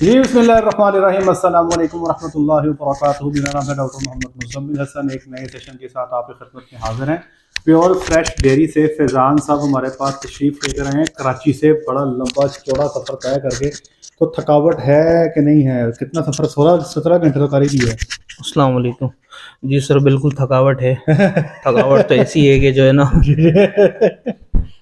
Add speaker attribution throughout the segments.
Speaker 1: जी बिस्मिल्लाहिर्रहमानिर्रहीम अस्सलाम वालेकुम वरहमतुल्लाहि वबरकातुहू। मेरा नाम है डॉक्टर मोहम्मद मुज़म्मिल हसन। एक नए सेशन के साथ आपकी खिदमत में हाजिर हैं। प्योर फ्रेश डेयरी से फैज़ान साहब हमारे पास तशरीफ़ लेकर आए हैं कराची से। बड़ा लंबा चौड़ा सफ़र तय करके, तो थकावट है कि नहीं है? कितना सफ़र, 16-17 घंटे तो करीब ही है।
Speaker 2: अस्सलाम वालेकुम। जी सर, बिल्कुल थकावट है। थकावट तो ऐसी है कि जो है ना।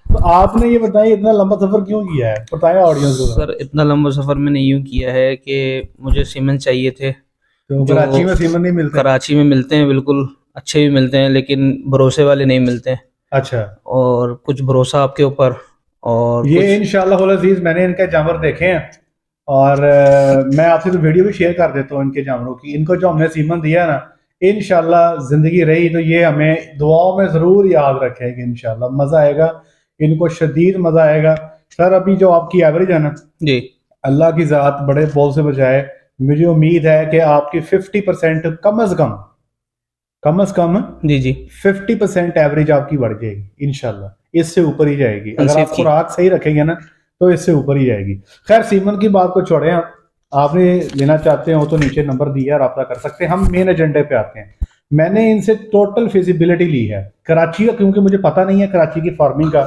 Speaker 1: तो आपने ये बताइए, इतना लंबा सफ़र क्यों किया है? बताया ऑडियंस को।
Speaker 2: सर, इतना लंबा सफ़र मैंने यूँ किया है कि मुझे सीमेंट चाहिए थे।
Speaker 1: तो
Speaker 2: जो
Speaker 1: कराची में सीमन नहीं मिलते?
Speaker 2: कराची में मिलते हैं, बिल्कुल अच्छे भी मिलते हैं, लेकिन भरोसे वाले नहीं मिलते हैं।
Speaker 1: अच्छा,
Speaker 2: और कुछ भरोसा आपके ऊपर, और
Speaker 1: ये
Speaker 2: कुछ।
Speaker 1: इंशाल्लाह अजीज मैंने इनके जानवर देखे हैं, और मैं आपसे तो वीडियो भी शेयर कर देता हूँ इनके जानवरों की। इनको जो हमने सीमन दिया है ना, इंशाल्लाह जिंदगी रही तो ये हमें दुआओं में जरूर याद रखेंगे। इंशाल्लाह मजा आएगा, इनको शदीद मजा आएगा। सर अभी जो आपकी एवरेज है ना,
Speaker 2: जी
Speaker 1: अल्लाह की ज़ात बड़े बॉल से बचाए, मुझे उम्मीद है कि आपकी 50% कम अज कम
Speaker 2: जी जी।
Speaker 1: 50% एवरेज आपकी बढ़ जाएगी इंशाल्लाह। इससे ऊपर ही जाएगी अगर आप
Speaker 2: कंसीव की।
Speaker 1: खुराक सही रखेंगे ना, तो इससे ऊपर ही जाएगी। खैर सीमन की बात को छोड़े, हम आपने लेना चाहते हो तो नीचे नंबर दिया, रब्ता कर सकते हैं। हम मेन एजेंडे पे आते हैं। मैंने इनसे टोटल फिजिबिलिटी ली है कराची का, क्योंकि मुझे पता नहीं है कराची की फार्मिंग का।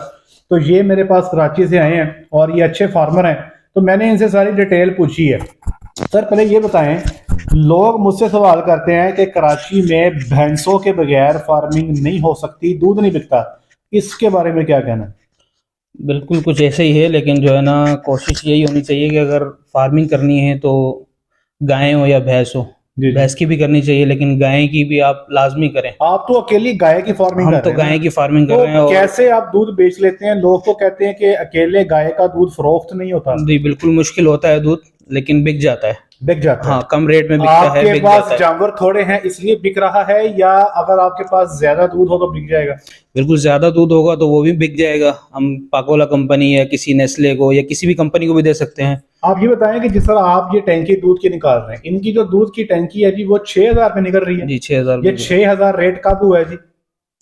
Speaker 1: तो ये मेरे पास कराची से आए हैं और ये अच्छे फार्मर हैं, तो मैंने इनसे सारी डिटेल पूछी है। सर पहले ये बताएं, लोग मुझसे सवाल करते हैं कि कराची में भैंसों के बगैर फार्मिंग नहीं हो सकती, दूध नहीं बिकता, इसके बारे में क्या कहना है?
Speaker 2: बिल्कुल कुछ ऐसे ही है, लेकिन जो है ना, कोशिश यही होनी चाहिए कि अगर फार्मिंग करनी है तो गाय हो या भैंस हो।
Speaker 1: जी जी।
Speaker 2: भैंस की भी करनी चाहिए, लेकिन गाय की भी आप लाजमी करें।
Speaker 1: आप तो अकेली गाय की फार्मिंग
Speaker 2: हम
Speaker 1: कर
Speaker 2: तो
Speaker 1: रहे हैं
Speaker 2: गाय
Speaker 1: ना,
Speaker 2: की फार्मिंग कर
Speaker 1: तो
Speaker 2: रहे हैं। और
Speaker 1: कैसे आप दूध बेच लेते हैं? लोग तो कहते हैं कि अकेले गाय का दूध फरोख्त नहीं होता।
Speaker 2: जी, बिल्कुल मुश्किल होता है दूध, लेकिन बिक जाता है।
Speaker 1: बिक जाता है?
Speaker 2: हाँ, कम रेट में बिकता है,
Speaker 1: आपके
Speaker 2: बिक
Speaker 1: पास
Speaker 2: जाता है।
Speaker 1: जानवर थोड़े हैं इसलिए बिक रहा है, या अगर आपके पास ज्यादा दूध हो तो बिक जाएगा?
Speaker 2: बिल्कुल ज़्यादा दूध होगा तो वो भी बिक जाएगा। हम पाकोला कंपनी या किसी नेस्ले को या किसी भी कंपनी को भी दे सकते हैं।
Speaker 1: आप ये बताएं कि जिस तरह आप ये टैंकी दूध की निकाल रहे हैं, इनकी जो दूध की टैंकी है जी, वो 6,000 में निकल रही है।
Speaker 2: जी, 6,000
Speaker 1: ये
Speaker 2: रुपये।
Speaker 1: 6,000 रेट कब हुआ है जी?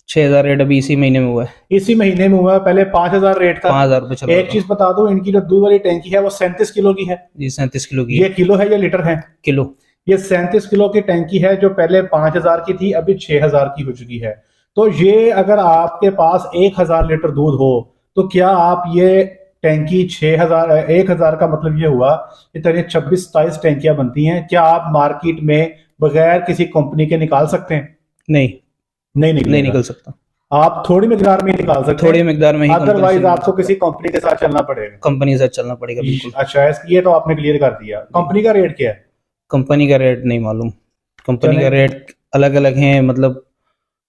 Speaker 2: 6,000 रेट अभी इसी महीने में हुआ है।
Speaker 1: इसी महीने में हुआ है, पहले 5,000 रेट था।
Speaker 2: 5,000 रुपये चल रहा
Speaker 1: एक
Speaker 2: था।
Speaker 1: चीज बता दो, इनकी जो दूध वाली टैंकी है वो 37 किलो की है।
Speaker 2: जी, 37 किलो की
Speaker 1: ये
Speaker 2: है।
Speaker 1: किलो है या लीटर है?
Speaker 2: किलो।
Speaker 1: ये 37 किलो की टैंकी है, जो पहले 5,000 की थी, अभी 6,000 की हो चुकी है। तो ये अगर आपके पास 1,000 लीटर दूध हो, तो क्या आप ये टैंकी 6,000, 1,000 का मतलब ये हुआ, इतने 26-27 टैंकियां बनती हैं। क्या आप मार्केट में बगैर किसी कंपनी के निकाल सकते हैं?
Speaker 2: नहीं,
Speaker 1: नहीं
Speaker 2: नहीं
Speaker 1: निकलेगा।
Speaker 2: निकल सकता।
Speaker 1: आप थोड़ी मिकदार में ही निकाल सकते
Speaker 2: थोड़ी
Speaker 1: हैं,
Speaker 2: मिकदार में ही कंपनी से
Speaker 1: अदरवाइज
Speaker 2: निकल
Speaker 1: आपको
Speaker 2: सकता
Speaker 1: किसी
Speaker 2: है।
Speaker 1: कंपनी के साथ चलना पड़ेगा।
Speaker 2: कंपनी के साथ चलना पड़ेगा, बिल्कुल।
Speaker 1: अच्छा, ये तो आपने क्लियर कर दिया।
Speaker 2: जी।
Speaker 1: कंपनी का रेट क्या है?
Speaker 2: कंपनी का रेट नहीं मालूम। कंपनी
Speaker 1: चले,
Speaker 2: का रेट अलग अलग है, मतलब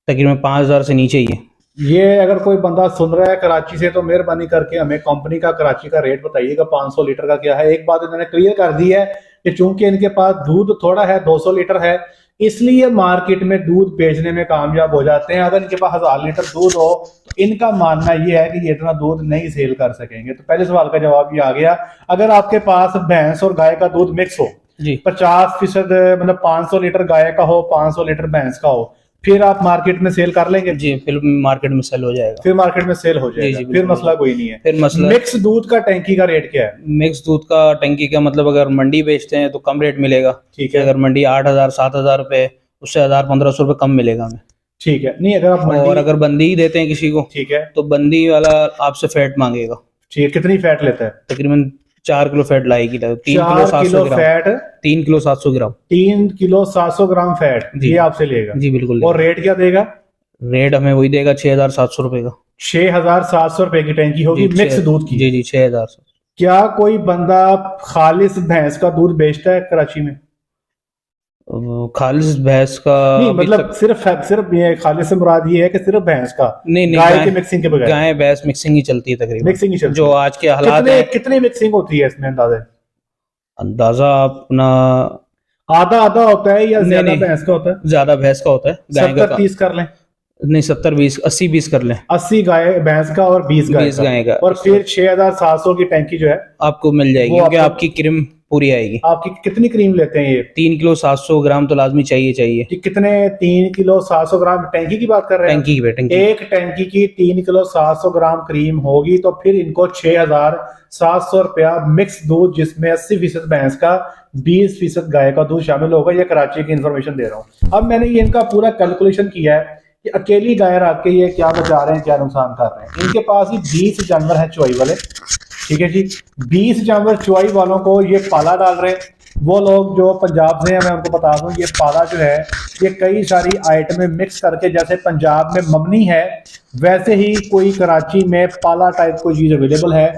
Speaker 2: तकरीबन 5,000 से नीचे ही है।
Speaker 1: ये अगर कोई बंदा सुन रहा है कराची से, तो मेहरबानी करके हमें कंपनी का कराची का रेट बताइएगा, 500 लीटर का क्या है। एक बात इन्होंने क्लियर कर दी है कि चूंकि इनके पास दूध थोड़ा है, 200 लीटर है, इसलिए मार्केट में दूध बेचने में कामयाब हो जाते हैं। अगर इनके पास 1,000 लीटर दूध हो, तो इनका मानना यह है कि ये इतना दूध नहीं सेल कर सकेंगे। तो पहले सवाल का जवाब ये आ गया। अगर आपके पास भैंस और गाय का दूध मिक्स हो,
Speaker 2: जी
Speaker 1: 50%, मतलब 500 लीटर गाय का हो, 500 लीटर भैंस का हो, फिर आप मार्केट में सेल कर लेंगे?
Speaker 2: जी, फिर मार्केट में सेल हो जाएगा।
Speaker 1: फिर मार्केट में सेल हो
Speaker 2: जी
Speaker 1: जाएगा,
Speaker 2: जी,
Speaker 1: फिर
Speaker 2: बिल्कुल
Speaker 1: मसला
Speaker 2: बिल्कुल।
Speaker 1: कोई नहीं है।
Speaker 2: फिर मसला।
Speaker 1: मिक्स दूध का टैंकी का रेट क्या है?
Speaker 2: मिक्स दूध का टंकी का मतलब, अगर मंडी बेचते हैं तो कम रेट मिलेगा।
Speaker 1: ठीक है।
Speaker 2: अगर मंडी 8,000 7,000 रुपये, उससे 1,000 1,500 रुपये कम मिलेगा हमें।
Speaker 1: ठीक है, नहीं अगर आप
Speaker 2: और
Speaker 1: मंडी,
Speaker 2: अगर बंदी ही देते हैं किसी को,
Speaker 1: ठीक है,
Speaker 2: तो बंदी वाला आपसे फैट मांगेगा।
Speaker 1: ठीक है, कितनी फैट लेता है?
Speaker 2: तकरीबन 4 किलो फैट लाएगी, 3 kilo
Speaker 1: 4
Speaker 2: 700
Speaker 1: kilo
Speaker 2: gram.
Speaker 1: Fat,
Speaker 2: 3 kilo 700 ग्राम।
Speaker 1: 3 किलो 700 ग्राम फैट
Speaker 2: जी
Speaker 1: ये आपसे लेगा?
Speaker 2: जी, बिल्कुल।
Speaker 1: और रेट क्या देगा?
Speaker 2: रेट हमें वही देगा, 6,700 रुपये का।
Speaker 1: 6,700 रुपए की टैंकी होगी
Speaker 2: जी
Speaker 1: मिक्स दूध की।
Speaker 2: जी जी, 6,000।
Speaker 1: क्या कोई बंदा खालिस भैंस का दूध बेचता है कराची में?
Speaker 2: खालिस भैंस का
Speaker 1: नहीं
Speaker 2: अभी
Speaker 1: मतलब
Speaker 2: तक।
Speaker 1: सिर्फ सिर्फ ये खालिस से मुराद ये है कि सिर्फ भैंस का,
Speaker 2: नहीं नहीं,
Speaker 1: गाय की मिक्सिंग के बगैर?
Speaker 2: गाय भैंस मिक्सिंग ही चलती है तकरीबन।
Speaker 1: मिक्सिंग ही चलती
Speaker 2: जो
Speaker 1: है।
Speaker 2: आज के हालात
Speaker 1: कितने
Speaker 2: हैं।
Speaker 1: कितनी मिक्सिंग होती है इसमें अंदाजा?
Speaker 2: अंदाजा अपना।
Speaker 1: आधा आधा होता है या
Speaker 2: नहीं
Speaker 1: ज्यादा
Speaker 2: नहीं,
Speaker 1: भैंस का होता है?
Speaker 2: ज्यादा भैंस का होता है, गाय का
Speaker 1: 70-30 कर लें?
Speaker 2: नहीं, 70-20, 80-20 कर लें।
Speaker 1: 80 गाय भैंस का और 20 गाय
Speaker 2: 20
Speaker 1: का।
Speaker 2: गाय का।
Speaker 1: और फिर 6,700 की टैंकी जो है
Speaker 2: आपको मिल जाएगी,
Speaker 1: वो
Speaker 2: क्योंकि
Speaker 1: आपको
Speaker 2: आपकी क्रीम पूरी आएगी।
Speaker 1: आपकी कितनी क्रीम लेते हैं ये?
Speaker 2: 3 किलो 700 ग्राम तो लाजमी चाहिए।
Speaker 1: कि कितने? 3 किलो 700 ग्राम टैंकी की बात कर रहे हैं?
Speaker 2: टैंकी की टैंकी।
Speaker 1: एक टैंकी की 3 किलो 700 ग्राम क्रीम होगी तो फिर इनको 6,700 रुपया मिक्स दूध, जिसमें 80% भैंस का 20% गाय का दूध शामिल होगा। ये कराची की इंफॉर्मेशन दे रहा हूँ। अब मैंने ये इनका पूरा कैलकुलेशन किया है कि अकेली गाय रख के ये क्या बचा रहे हैं, क्या नुकसान कर रहे हैं। इनके पास ही 20 जानवर हैं चुवाई वाले, ठीक है जी। 20 जानवर चुवाई वालों को ये पाला डाल रहे हैं। वो लोग जो पंजाब से हैं, मैं उनको बता दूं, ये पाला जो है ये कई सारी आइटमें मिक्स करके, जैसे पंजाब में ममनी है वैसे ही कोई कराची में पाला टाइप कोई चीज़ अवेलेबल है,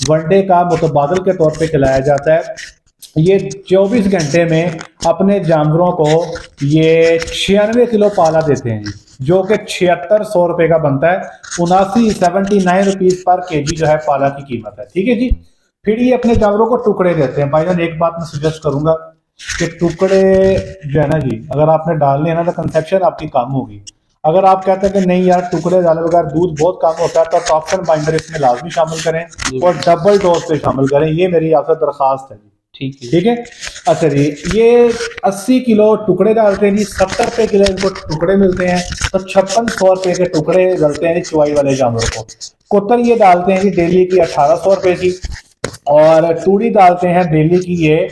Speaker 1: वनडे का मुतबादल के तौर पे खिलाया जाता है। ये 24 घंटे में अपने जानवरों को ये 96 किलो पाला देते हैं जी, जो कि 7600 रुपये का बनता है। 79 रुपीज़ पर केजी जो है पाला की कीमत है, ठीक है जी। फिर ये अपने जानवरों को टुकड़े देते हैं। भाईजान एक बात मैं सजेस्ट करूंगा कि टुकड़े जो है ना जी, अगर आपने डालने हैं ना तो कंसेप्शन आपकी कम होगी। अगर आप कहते हैं कि नहीं यार टुकड़े डाले बगैर दूध बहुत कम होता है, तो टॉक्सिन बाइंडर इसमें लाजमी शामिल करें और डबल डोज पे शामिल करें। ये मेरी आपसे दरखास्त है जी, ठीक है। अच्छा जी, ये 80 किलो टुकड़े डालते हैं जी, 70 रुपये किलो इनको टुकड़े मिलते हैं, तो 5600 रुपये के टुकड़े डालते हैं चुवाई वाले जानवरों को। कुत्तर ये डालते हैं जी डेली की 1800 रुपये की, और तूड़ी डालते हैं डेली की ये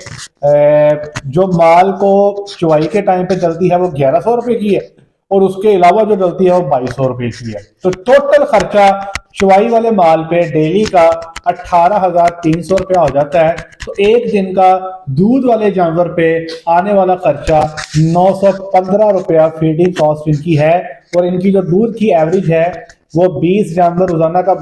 Speaker 1: जो माल को चुवाई के टाइम पे डलती है वो 1100 रुपये की है, और उसके अलावा जो डलती है वो 2200 रुपये की है। तो टोटल खर्चा चुवाई वाले माल पे डेली का 18,300 रुपया हो जाता है। तो एक दिन का दूध वाले जानवर पे आने वाला खर्चा 915 रुपया फीडिंग कॉस्ट इनकी है। और इनकी जो दूध की एवरेज है वो 20 जानवर रोजाना का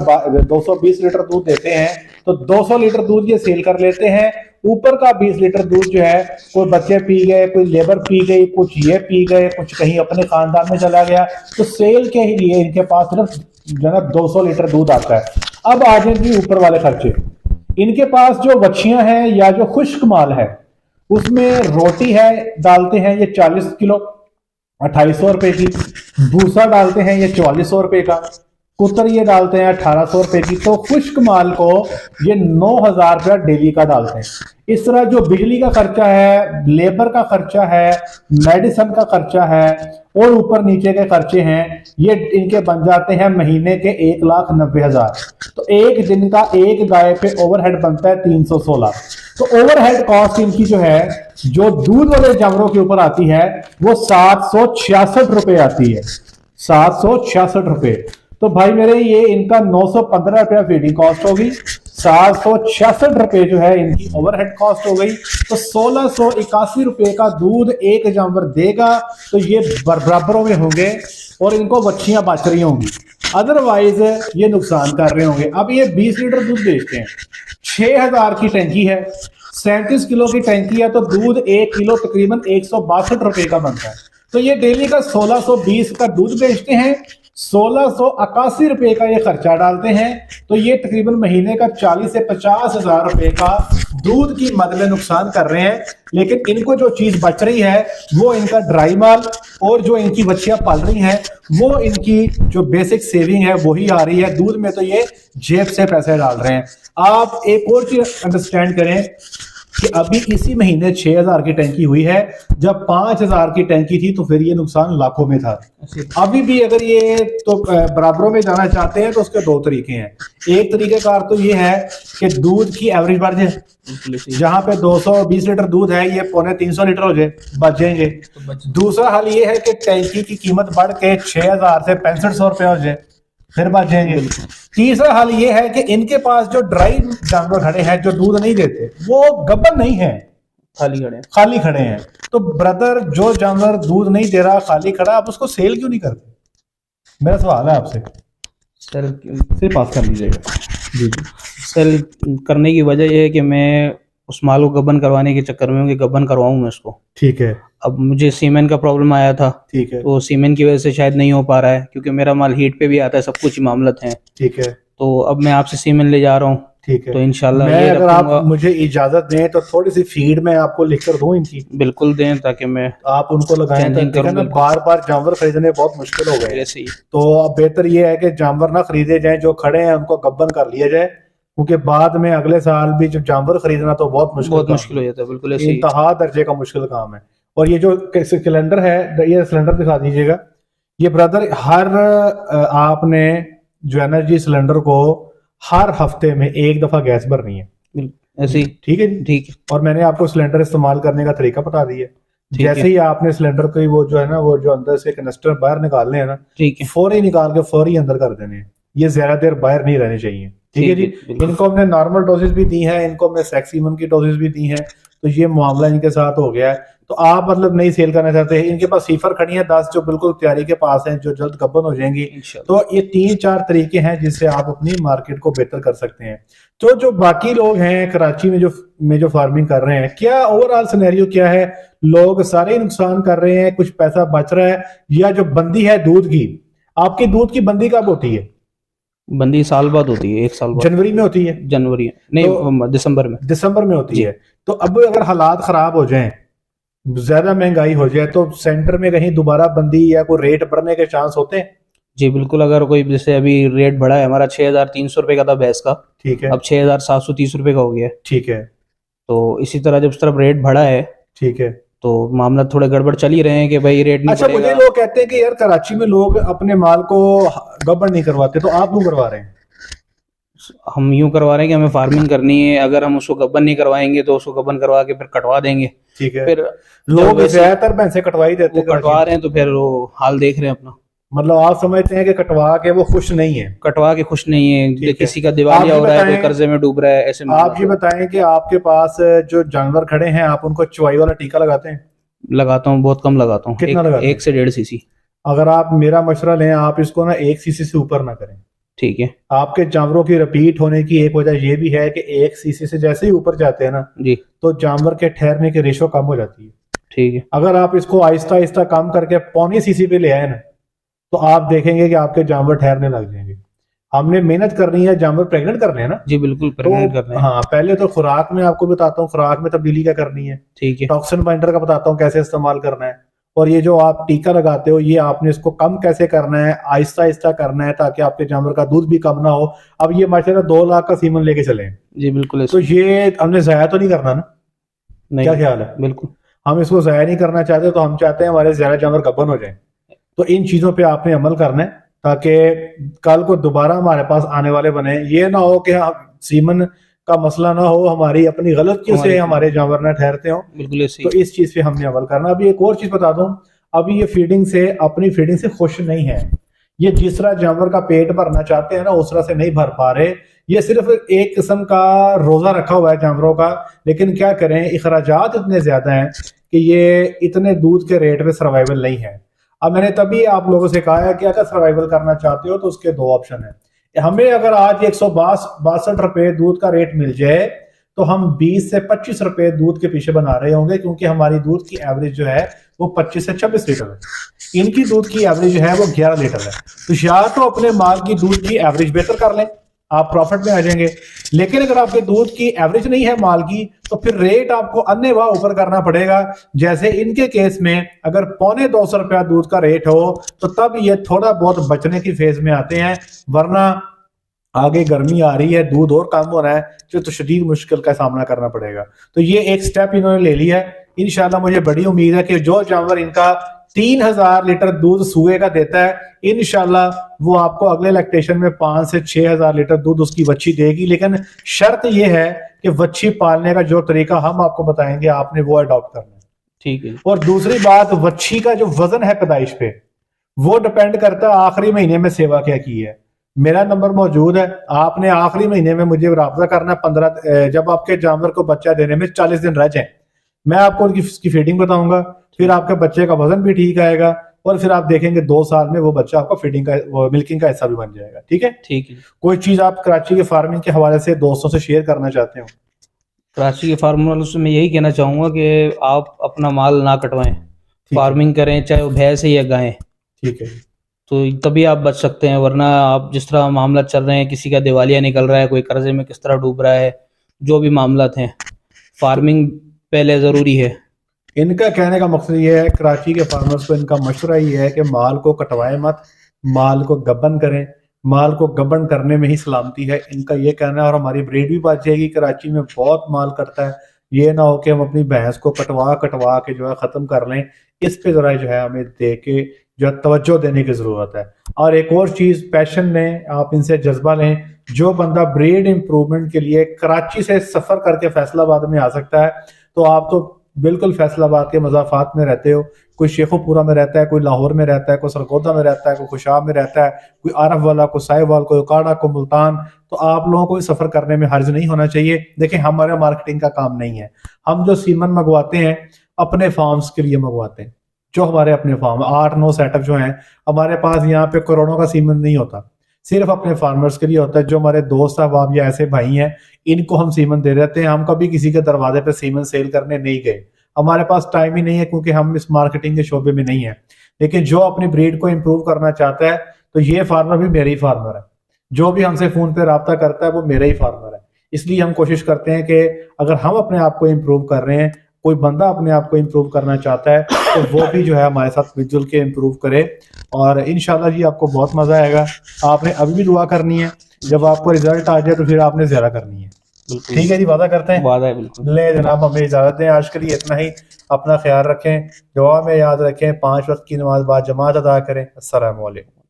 Speaker 1: 220 लीटर दूध देते हैं, तो 200 लीटर दूध ये सेल कर लेते हैं। ऊपर का 20 लीटर दूध जो है कोई बच्चे पी गए, कोई लेबर पी गई, कुछ ये पी गए, कुछ कहीं अपने खानदान में चला गया, तो सेल के ही लिए इनके पास सिर्फ जो है 200 लीटर दूध आता है। अब आ जाएंगे ऊपर वाले खर्चे। इनके पास जो बच्चियां हैं या जो खुश्क माल है उसमें रोटी है डालते हैं ये 40 किलो 2800 रुपए की, भूसा डालते हैं ये 4400 रुपए का, कुतर ये डालते हैं 1800 रुपए की। तो खुश्क माल को ये 9000 रुपया डेली का डालते हैं। इस तरह जो बिजली का खर्चा है, लेबर का खर्चा है, मेडिसिन का खर्चा है और ऊपर नीचे के खर्चे हैं, ये इनके बन जाते हैं महीने के 1,90,000। तो एक दिन का एक गाय पे ओवरहेड बनता है 316। तो ओवरहेड कॉस्ट इनकी जो है जो दूध वाले जानवरों के ऊपर आती है वो 766 रुपए आती है, 766 रुपए। तो भाई मेरे ये इनका 915 रुपया फीडिंग कॉस्ट होगी, 766 रुपए जो है इनकी ओवरहेड कॉस्ट हो गई। तो 1681 रुपए का दूध एक जानवर देगा, तो ये बराबरों में होंगे और इनको बच्चियां बच रही होंगी, अदरवाइज ये नुकसान कर रहे होंगे। अब ये 20 लीटर दूध बेचते हैं, 6000 की टैंकी है, 37 किलो की टैंकी है, तो दूध 1 किलो तकरीबन 162 रुपए का बनता है। तो ये डेली का 1620 का दूध बेचते हैं, 1681 रुपए का ये खर्चा डालते हैं, तो ये तकरीबन महीने का 40 से 50 हजार रुपए का दूध की मद में नुकसान कर रहे हैं। लेकिन इनको जो चीज बच रही है वो इनका ड्राई माल और जो इनकी बच्चियां पाल रही हैं वो इनकी जो बेसिक सेविंग है वही आ रही है। दूध में तो ये जेब से पैसे डाल रहे हैं। आप एक और चीज अंडरस्टैंड करें कि अभी इसी महीने 6000 की टैंकी हुई है, जब 5000 की टैंकी थी तो फिर ये नुकसान लाखों में था। अभी भी अगर ये तो बराबरों में जाना चाहते हैं तो उसके दो तरीके हैं। एक तरीकेकार तो ये है कि दूध की एवरेज बढ़ जाए, जहां पे 220 लीटर दूध है ये 250 लीटर हो जाए, बच जाएंगे। दूसरा हल ये है कि टैंकी की कीमत बढ़ के 6000 से 6500 रुपये हो जाए, फिर बच जाएंगे। तीसरा हल ये है कि इनके पास जो ड्राई जानवर खड़े हैं जो दूध नहीं देते वो गब्बर नहीं है, खाली खड़े हैं। तो ब्रदर जो जानवर दूध नहीं दे रहा खाली खड़ा, आप उसको सेल क्यों नहीं करते? मेरा सवाल है आपसे
Speaker 2: सर।
Speaker 1: सिर्फ पास कर लीजिएगा। जी जी।
Speaker 2: सेल करने की वजह यह है कि मैं उस माल को गबन करवाने के चक्कर में हूँ कि गबन करवाऊं मैं उसको।
Speaker 1: ठीक है।
Speaker 2: अब मुझे सीमेंट का प्रॉब्लम आया था,
Speaker 1: ठीक है,
Speaker 2: तो सीमेंट की वजह से शायद नहीं हो पा रहा है, क्योंकि मेरा माल हीट पे भी आता है, सब कुछ मामलत है।
Speaker 1: ठीक है।
Speaker 2: तो अब मैं आपसे सीमेंट ले जा रहा हूँ।
Speaker 1: ठीक है,
Speaker 2: तो इंशाल्लाह
Speaker 1: मैं अगर आप मुझे इजाजत दें तो थोड़ी सी फीड मैं आपको लिख कर दूं इनकी।
Speaker 2: बिल्कुल दें, ताकि मैं
Speaker 1: आप उनको लगाएं। तो बार बार जानवर खरीदने बहुत मुश्किल हो गए,
Speaker 2: ऐसे ही।
Speaker 1: तो अब बेहतर ये है कि जानवर ना खरीदे जाएं, जो खड़े हैं उनको गब्बन कर लिया जाए, क्योंकि बाद में अगले साल भी जब जानवर खरीदना तो बहुत मुश्किल
Speaker 2: बहुत
Speaker 1: काम
Speaker 2: मुश्किल हो जाता है, बिल्कुल ऐसे ही।
Speaker 1: इंतहा दर्जे का मुश्किल काम है। और ये जो सिलेंडर है, ये सिलेंडर दिखा दीजिएगा। ये ब्रदर हर आपने जो है ना जी सिलेंडर को हर हफ्ते में एक दफा गैस भरनी है,
Speaker 2: बिल्कुल ऐसे ही।
Speaker 1: ठीक है जी।
Speaker 2: ठीक है,
Speaker 1: और मैंने आपको सिलेंडर इस्तेमाल करने का तरीका बता दिया।
Speaker 2: ठीक
Speaker 1: जैसे
Speaker 2: है,
Speaker 1: ही आपने सिलेंडर को वो जो है ना वो जो अंदर से कनेक्टर बाहर निकालने हैं ना,
Speaker 2: ठीक है,
Speaker 1: फौरी निकाल के फौरी अंदर कर देने हैं। ये ज्यादा देर बाहर नहीं रहने चाहिए, ठीक है जी।
Speaker 2: बिल्कुल।
Speaker 1: इनको हमने नॉर्मल डोजेस भी दी हैं, इनको हमने सेक्सीमन की डोजेस भी दी हैं। तो ये मामला इनके साथ हो गया है। तो आप मतलब नहीं सेल करना चाहते हैं, इनके पास सीफर खड़ी हैं 10 जो बिल्कुल तैयारी के पास हैं, जो जल्द गब्बन हो जाएंगी।
Speaker 2: इंशाल्लाह।
Speaker 1: तो ये 3-4 तरीके हैं जिससे आप अपनी मार्केट को बेहतर कर सकते हैं। तो जो बाकी लोग हैं कराची में जो फार्मिंग कर रहे हैं, क्या ओवरऑल सिनेरियो क्या है? लोग सारे नुकसान कर रहे हैं, कुछ पैसा बच रहा है? या जो बंदी है दूध की, आपकी दूध की बंदी कब होती है?
Speaker 2: बंदी साल बाद होती है, 1 साल बाद।
Speaker 1: जनवरी में होती है,
Speaker 2: जनवरी नहीं, दिसंबर में।
Speaker 1: दिसंबर में होती
Speaker 2: जी।
Speaker 1: है। तो अब अगर हालात खराब हो जाएं, ज्यादा महंगाई हो जाए, तो सेंटर में कहीं दोबारा बंदी या कोई रेट बढ़ने के चांस होते हैं?
Speaker 2: जी बिल्कुल, अगर कोई जैसे अभी रेट बढ़ा है, हमारा 6,300 रुपये का था भैंस का,
Speaker 1: ठीक है,
Speaker 2: अब 6,730 रुपये का हो गया है।
Speaker 1: ठीक है,
Speaker 2: तो इसी तरह जब उस तरफ रेट बढ़ा है
Speaker 1: ठीक है।
Speaker 2: तो मामला थोड़े गड़बड़ चल ही रहे हैं कि भाई रेट नहीं
Speaker 1: अच्छा, मुझे
Speaker 2: बढ़ेगा।
Speaker 1: लोग कहते हैं कि यार कराची में लोग अपने माल को गबन नहीं करवाते, तो आप क्यों करवा रहे हैं?
Speaker 2: हम यूं करवा रहे हैं कि हमें फार्मिंग करनी है, अगर हम उसको गब्बन नहीं करवाएंगे तो उसको गब्बन करवा के फिर कटवा देंगे।
Speaker 1: ठीक है।
Speaker 2: फिर
Speaker 1: लोग
Speaker 2: वैसे
Speaker 1: ज्यादातर भैंसे कटवाई देते
Speaker 2: वो
Speaker 1: हैं
Speaker 2: कटवा रहे हैं तो फिर वो हाल देख रहे हैं अपना।
Speaker 1: मतलब आप समझते हैं कि कटवा के वो खुश नहीं है?
Speaker 2: कटवा के खुश नहीं है,
Speaker 1: ठीक है।
Speaker 2: किसी का दिवालिया
Speaker 1: आप
Speaker 2: हो
Speaker 1: ये
Speaker 2: रहा है, कोई
Speaker 1: बताएं-
Speaker 2: कर्जे में डूब रहा है, ऐसे
Speaker 1: आप ये बताएं कि आपके पास जो जानवर खड़े हैं, आप उनको चुवाई वाला टीका लगाते हैं?
Speaker 2: लगाता हूँ, बहुत कम लगाता हूँ।
Speaker 1: कितना लगाते हैं?
Speaker 2: 1 से 1.5 सीसी।
Speaker 1: अगर आप मेरा मशवरा लें, आप इसको ना 1 सीसी से ऊपर ना करें।
Speaker 2: ठीक है
Speaker 1: आपके जानवरों की रिपीट होने की एक वजह ये भी है कि 1 सीसी से जैसे ही ऊपर जाते हैं ना,
Speaker 2: जी,
Speaker 1: तो जानवर के ठहरने की रेशो कम हो जाती है।
Speaker 2: ठीक है।
Speaker 1: अगर आप इसको आहिस्ता आहिस्ता कम करके 0.25 सीसी पे ले आए ना, तो आप देखेंगे कि आपके जानवर ठहरने लग जाएंगे। हमने मेहनत करनी है, जानवर प्रेग्नेंट करने हैं ना,
Speaker 2: जी बिल्कुल, प्रेग्नेंट कर रहे हैं।
Speaker 1: हाँ, पहले तो खुराक में आपको बताता हूँ, खुराक में तब्दीली क्या करनी है,
Speaker 2: ठीक है,
Speaker 1: टॉक्सिन बाइंडर का बताता हूँ कैसे इस्तेमाल करना है। और ये जो आप टीका लगाते हो, ये आपने इसको कम कैसे करना है, आहिस्ता आहिस्ता करना है, ताकि आपके जानवर का दूध भी कम ना हो। अब ये माशाल्लाह 2 लाख का सीमन लेके चले,
Speaker 2: जी बिल्कुल
Speaker 1: तो ये हमने जाया तो नहीं करना ना?
Speaker 2: नहीं,
Speaker 1: क्या ख्याल है?
Speaker 2: बिल्कुल
Speaker 1: हम इसको जाया नहीं करना चाहते, तो हम चाहते हैं हमारे ज्यादा जानवर गब्बन हो जाए। तो इन चीजों पे आपने अमल करना है, ताकि कल को दोबारा हमारे पास आने वाले बने। ये ना हो कि सीमन का मसला ना हो, हमारी अपनी गलतियों से हमारे जानवर ना ठहरते हो।
Speaker 2: बिल्कुल ऐसे
Speaker 1: तो इस चीज पे हमने अमल करना। अभी एक और चीज बता दूं, अभी ये फीडिंग से, अपनी फीडिंग से खुश नहीं है। ये जिस तरह जानवर का पेट भरना चाहते हैं ना, उस तरह से नहीं भर पा रहे। ये सिर्फ एक किस्म का रोजा रखा हुआ है जानवरों का, लेकिन क्या करें, अखराजात इतने ज्यादा हैं कि ये इतने दूध के रेट पे सर्वाइवल नहीं है। अब मैंने तभी आप लोगों से कहा है कि अगर सर्वाइवल करना चाहते हो तो उसके 2 ऑप्शन है। हमें अगर आज 162 रुपए दूध का रेट मिल जाए, तो हम 20 से 25 रुपए दूध के पीछे बना रहे होंगे, क्योंकि हमारी दूध की एवरेज जो है वो 25 से 26 लीटर है। इनकी दूध की एवरेज जो है वो 11 लीटर है। तो या तो अपने माल की दूध की एवरेज बेहतर कर लें, आप प्रॉफिट में आ जाएंगे। लेकिन अगर आपके दूध की एवरेज नहीं है माल की, तो फिर रेट आपको अन्य वाह ऊपर करना पड़ेगा। जैसे इनके केस में अगर 250 रुपया दूध का रेट हो, तो तब ये थोड़ा बहुत बचने की फेज में आते हैं, वरना आगे गर्मी आ रही है, दूध और कम हो रहा है, तो शदीद मुश्किल का सामना करना पड़ेगा। तो ये एक स्टेप इन्होंने ले लिया है। इंशाल्लाह मुझे बड़ी उम्मीद है कि जो जानवर इनका 3000 लीटर दूध सुए का देता है, इंशाल्लाह वो आपको अगले लैक्टेशन में 5 से 6000 लीटर दूध उसकी बच्ची देगी। लेकिन शर्त यह है कि बच्ची पालने का जो तरीका हम आपको बताएंगे, आपने वो अडॉप्ट करना है।
Speaker 2: ठीक है।
Speaker 1: और दूसरी बात, बच्ची का जो वजन है पैदाइश पे, वो डिपेंड करता है आखिरी महीने में सेवा क्या की है। मेरा नंबर मौजूद है, आपने आखिरी महीने में मुझे राब्ता करना। 15 जब आपके जानवर को बच्चा देने में 40 दिन रह जाए, मैं आपको उनकी फीडिंग बताऊंगा, फिर आपके बच्चे का वजन भी ठीक आएगा, और फिर आप देखेंगे 2 साल में वो बच्चा आपका फीडिंग का, वो मिल्किंग का हिस्सा भी बन जाएगा। ठीक है,
Speaker 2: ठीक है।
Speaker 1: कोई चीज आप कराची के फार्मिंग के हवाले से दोस्तों से शेयर करना चाहते हो?
Speaker 2: कराची के फार्मर वालों से मैं यही कहना चाहूँगा कि आप अपना माल ना कटवाएं, फार्मिंग करें, चाहे वो भैंस है या गाय।
Speaker 1: ठीक है,
Speaker 2: तो तभी आप बच सकते हैं, वरना आप जिस तरह मामला चल रहे हैं, किसी का दिवालिया निकल रहा है, कोई कर्जे में किस तरह डूब रहा है, जो भी मामला हैं, फार्मिंग पहले ज़रूरी है।
Speaker 1: इनका कहने का मकसद ये है, कराची के फार्मर्स को इनका मशवरा ये है कि माल को कटवाएं मत, माल को गबन करें, माल को गबन करने में ही सलामती है, इनका ये कहना है। और हमारी ब्रीड भी बच जाएगी। कराची में बहुत माल करता है, ये ना हो कि हम अपनी भैंस को कटवा कटवा के जो है ख़त्म कर लें। इस पे ज़रा जो है हमें दे के जो है तवज्जो देने की ज़रूरत है। और एक और चीज़, पैशन लें, आप इनसे जज्बा लें। जो बंदा ब्रीड इम्प्रूवमेंट के लिए कराची से सफ़र करके फैसलाबाद में आ सकता है, तो आप तो बिल्कुल फैसलाबाद के मज़ाफ़ात में रहते हो। कोई शेखुपुरा में रहता है, कोई लाहौर में रहता है, कोई सरगोदा में रहता है, कोई खुशाब में रहता है, कोई आरफ वाला, कोई साहिवाल, कोई उकाड़ा, कोई मुल्तान। तो आप लोगों को सफ़र करने में हर्ज नहीं होना चाहिए। देखिए, हमारे मार्केटिंग का काम नहीं है। हम जो सीमन मंगवाते हैं अपने फार्म्स के लिए मंगवाते हैं। जो हमारे अपने फार्म 8-9 सेटअप जो हैं हमारे पास, यहाँ पे करोड़ों का सीमन नहीं होता, सिर्फ अपने फार्मर्स के लिए होता है। जो हमारे दोस्त अहबाब या ऐसे भाई हैं, इनको हम सीमन दे देते हैं। हम कभी किसी के दरवाजे पे सीमन सेल करने नहीं गए, हमारे पास टाइम ही नहीं है, क्योंकि हम इस मार्केटिंग के शोबे में नहीं है। लेकिन जो अपनी ब्रीड को इम्प्रूव करना चाहता है, तो ये फार्मर भी मेरा ही फार्मर है। जो भी हमसे फोन पे रब्ता करता है वो मेरा ही फार्मर है। इसलिए हम कोशिश करते हैं कि अगर हम अपने आप को इम्प्रूव कर रहे हैं, कोई बंदा अपने आप को इम्प्रूव करना चाहता है, तो वो भी जो है हमारे साथ मिलजुल के इम्प्रूव करे। और इंशाल्लाह जी आपको बहुत मजा आएगा। आपने अभी भी दुआ करनी है, जब आपको रिजल्ट आ जाए तो फिर आपने ज़्यादा करनी है।
Speaker 2: बिल्कुल
Speaker 1: ठीक है जी, वादा करते हैं।
Speaker 2: वादा है बिल्कुल।
Speaker 1: ले जनाब, हमें इजाजत दें आज के लिए, इतना ही। अपना ख्याल रखें, दुआ में याद रखें, 5 वक्त की नमाज बाद जमात अदा करें। अस्सलाम वालेकुम।